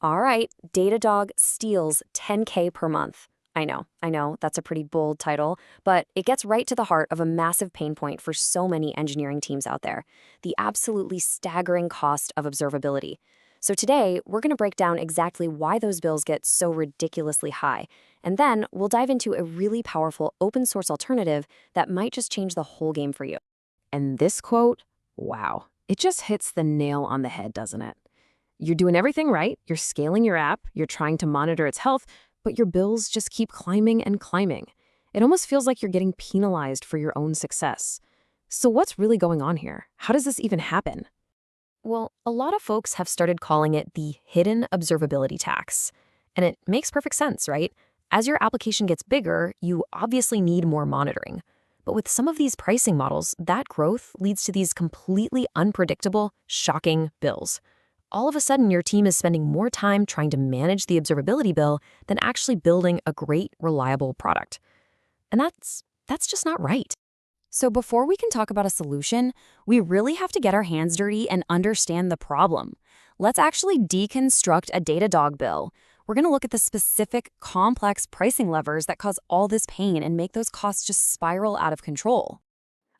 All right, Datadog steals 10K per month. I know, that's a pretty bold title, but it gets right to the heart of a massive pain point for so many engineering teams out there, the absolutely staggering cost of observability. So today, we're going to break down exactly why those bills get so ridiculously high, and then we'll dive into a really powerful open source alternative that might just change the whole game for you. And this quote, wow, it just hits the nail on the head, doesn't it? You're doing everything right, you're scaling your app, you're trying to monitor its health, but your bills just keep climbing and climbing. It almost feels like you're getting penalized for your own success. So what's really going on here? How does this even happen? Well, a lot of folks have started calling it the hidden observability tax. And it makes perfect sense, right? As your application gets bigger, you obviously need more monitoring. But with some of these pricing models, that growth leads to these completely unpredictable, shocking bills. All of a sudden, your team is spending more time trying to manage the observability bill than actually building a great, reliable product. And that's just not right. So before we can talk about a solution, we really have to get our hands dirty and understand the problem. Let's actually deconstruct a Datadog bill. We're going to look at the specific, complex pricing levers that cause all this pain and make those costs just spiral out of control.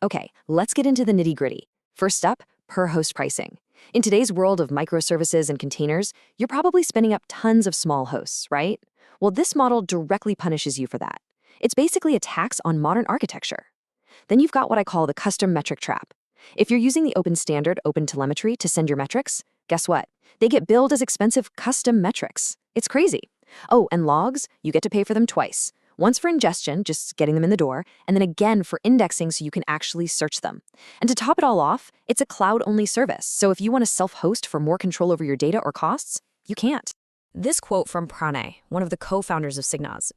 Okay, let's get into the nitty-gritty. First up, per host pricing. In today's world of microservices and containers, you're probably spinning up tons of small hosts, right? Well, this model directly punishes you for that. It's basically a tax on modern architecture. Then you've got what I call the custom metric trap. If you're using the open standard OpenTelemetry to send your metrics, guess what? They get billed as expensive custom metrics. It's crazy. Oh, and logs, you get to pay for them twice. Once for ingestion, just getting them in the door, and then again for indexing so you can actually search them. And to top it all off, it's a cloud-only service, so if you want to self-host for more control over your data or costs, you can't. This quote from Pranay, one of the co-founders of SigNoz,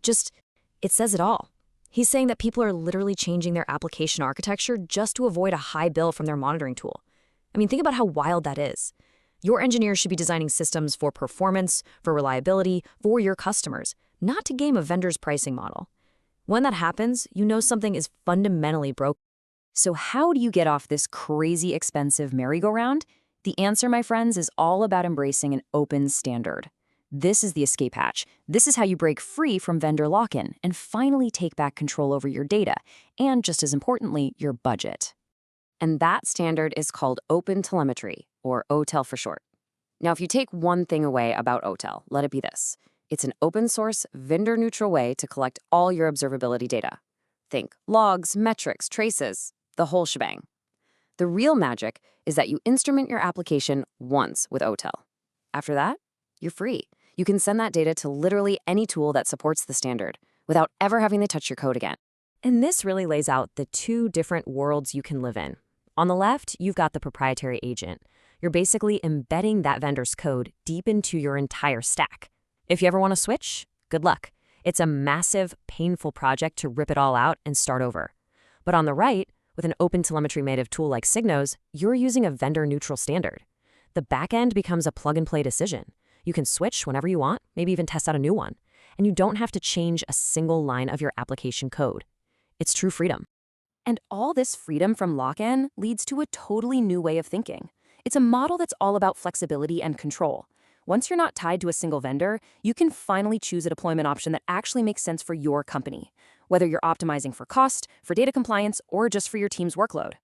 it says it all. He's saying that people are literally changing their application architecture just to avoid a high bill from their monitoring tool. I mean, think about how wild that is. Your engineers should be designing systems for performance, for reliability, for your customers, not to game a vendor's pricing model. When that happens, you know something is fundamentally broken. So how do you get off this crazy expensive merry-go-round? The answer, my friends, is all about embracing an open standard. This is the escape hatch. This is how you break free from vendor lock-in and finally take back control over your data and, just as importantly, your budget. And that standard is called OpenTelemetry, or OTel for short. Now, if you take one thing away about OTel, let it be this. It's an open-source, vendor-neutral way to collect all your observability data. Think logs, metrics, traces, the whole shebang. The real magic is that you instrument your application once with OTel. After that, you're free. You can send that data to literally any tool that supports the standard without ever having to touch your code again. And this really lays out the two different worlds you can live in. On the left, you've got the proprietary agent. You're basically embedding that vendor's code deep into your entire stack. If you ever want to switch, good luck. It's a massive, painful project to rip it all out and start over. But on the right, with an OpenTelemetry-native tool like SigNoz, you're using a vendor-neutral standard. The backend becomes a plug-and-play decision. You can switch whenever you want, maybe even test out a new one. And you don't have to change a single line of your application code. It's true freedom. And all this freedom from lock-in leads to a totally new way of thinking. It's a model that's all about flexibility and control. Once you're not tied to a single vendor, you can finally choose a deployment option that actually makes sense for your company, whether you're optimizing for cost, for data compliance, or just for your team's workload.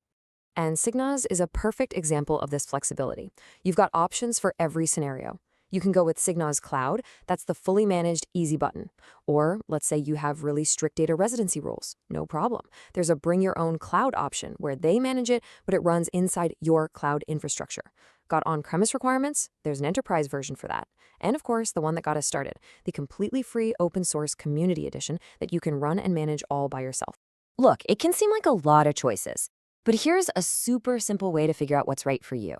And SigNoz is a perfect example of this flexibility. You've got options for every scenario. You can go with SigNoz Cloud, that's the fully managed easy button. Or let's say you have really strict data residency rules. No problem. There's a bring your own cloud option where they manage it, but it runs inside your cloud infrastructure. Got on-premise requirements? There's an enterprise version for that. And of course, the one that got us started, the completely free open source community edition that you can run and manage all by yourself. Look, it can seem like a lot of choices, but here's a super simple way to figure out what's right for you.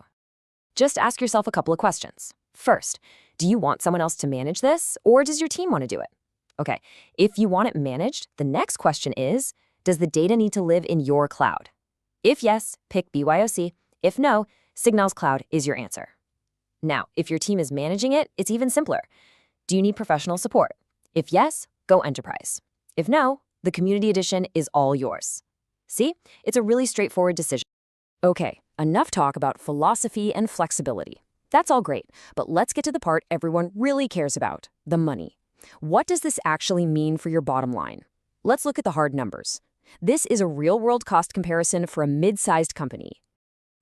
Just ask yourself a couple of questions. First, do you want someone else to manage this, or does your team want to do it? Okay, if you want it managed, the next question is, does the data need to live in your cloud? If yes, pick BYOC. If no, SigNoz Cloud is your answer. Now, if your team is managing it, it's even simpler. Do you need professional support? If yes, go enterprise. If no, the community edition is all yours. See, it's a really straightforward decision. Okay, enough talk about philosophy and flexibility. That's all great, but let's get to the part everyone really cares about, the money. What does this actually mean for your bottom line? Let's look at the hard numbers. This is a real-world cost comparison for a mid-sized company.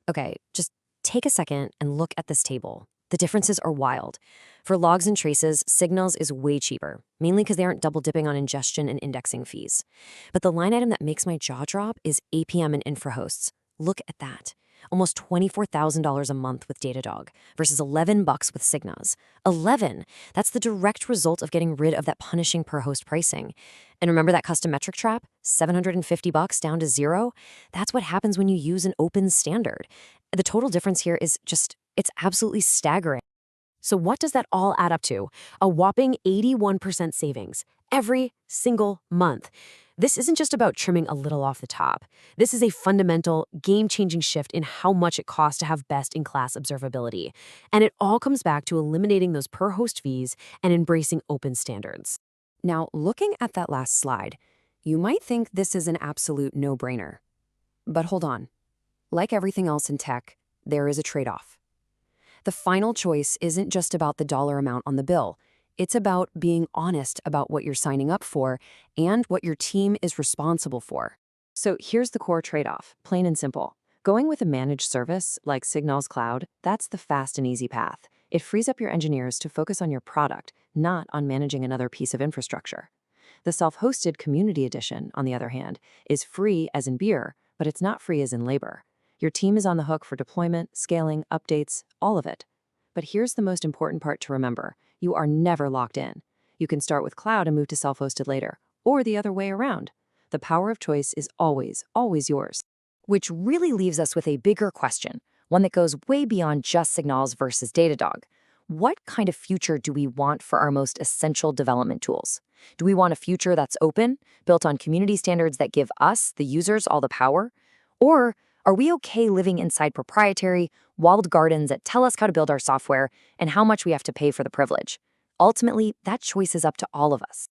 Okay, just take a second and look at this table. The differences are wild. For logs and traces, SigNoz is way cheaper, mainly because they aren't double dipping on ingestion and indexing fees. But the line item that makes my jaw drop is APM and infra hosts. Look at that. Almost $24,000 a month with Datadog versus $11 with SigNoz. 11! That's the direct result of getting rid of that punishing per host pricing. And remember that custom metric trap? $750 down to zero? That's what happens when you use an open standard. The total difference here is just, it's absolutely staggering. So what does that all add up to? A whopping 81% savings every single month. This isn't just about trimming a little off the top. This is a fundamental, game-changing shift in how much it costs to have best-in-class observability. And it all comes back to eliminating those per-host fees and embracing open standards. Now, looking at that last slide, you might think this is an absolute no-brainer. But hold on. Like everything else in tech, there is a trade-off. The final choice isn't just about the dollar amount on the bill. It's about being honest about what you're signing up for and what your team is responsible for. So here's the core trade-off, plain and simple. Going with a managed service like SigNoz Cloud, that's the fast and easy path. It frees up your engineers to focus on your product, not on managing another piece of infrastructure. The self-hosted Community Edition, on the other hand, is free as in beer, but it's not free as in labor. Your team is on the hook for deployment, scaling, updates, all of it. But here's the most important part to remember. You are never locked in. You can start with cloud and move to self-hosted later, or the other way around. The power of choice is always, always yours. Which really leaves us with a bigger question, one that goes way beyond just SigNoz versus Datadog. What kind of future do we want for our most essential development tools? Do we want a future that's open, built on community standards that give us, the users, all the power? Or are we okay living inside proprietary, walled gardens that tell us how to build our software and how much we have to pay for the privilege? Ultimately, that choice is up to all of us.